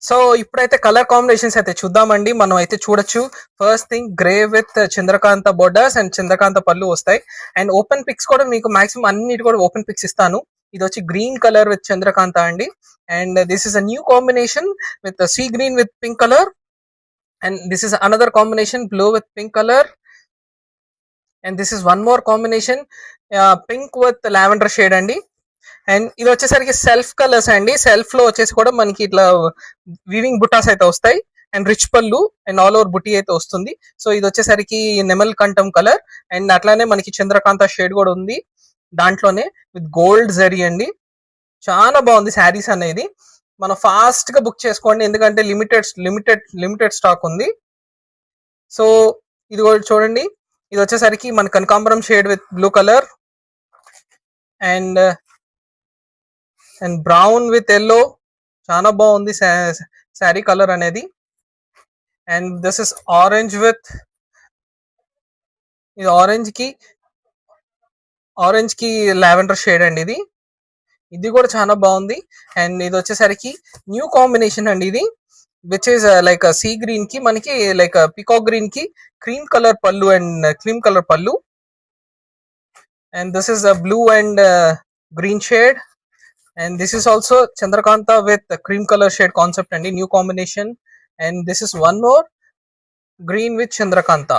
So ఇప్పుడైతే colour combinations అయితే చూద్దామండి. మనం అయితే చూడొచ్చు. First thing grey with Chandrakanta borders and Chandrakanta పళ్ళు వస్తాయి. అండ్ ఓపెన్ పిక్స్ కూడా మీకు మాక్సిమం అన్నిటి కూడా ఓపెన్ పిక్స్ ఇస్తాను. ఇది వచ్చి గ్రీన్ కలర్ విత్ చంద్రకాంత అండి. And this is a new combination with sea green with pink colour. And this is another combination blue with pink colour. And this is one more combination pink with lavender shade అండి. And ఇది వచ్చేసరికి self colours అండి. Self లో వచ్చేసి కూడా మనకి ఇట్లా weaving బుటాస్ అయితే వస్తాయి. అండ్ రిచ్ పళ్ళు అండ్ ఆల్ ఓవర్ బుటీ అయితే వస్తుంది. సో ఇది వచ్చేసరికి నెమల్ కంఠం కలర్. అండ్ అట్లానే మనకి చంద్రకాంత షేడ్ కూడా ఉంది దాంట్లోనే విత్ గోల్డ్ జరీ అండి. చాలా బాగుంది శారీస్ అనేది. మనం ఫాస్ట్ గా బుక్ చేసుకోండి, ఎందుకంటే లిమిటెడ్ స్టాక్ ఉంది. సో ఇది కూడా చూడండి. ఇది వచ్చేసరికి మన కనకాంబరం shade with blue colour and brown with yellow. చాలా బాగుంది శారీ కలర్ అనేది. And this is orange with ఇది ఆరెంజ్ కి లావెండర్ షేడ్ అండి. ఇది కూడా చాలా బాగుంది. అండ్ ఇది వచ్చేసరికి న్యూ కాంబినేషన్ అండి. ఇది which is like sea green కి మనకి లైక్ పికాక్ గ్రీన్ కి క్రీమ్ కలర్ పళ్ళు అండ్ క్రీమ్ కలర్ పళ్ళు. And this is blue and green shade. And this is also Chandrakanta with cream color shade concept and a new combination. And this is one more green with Chandrakanta.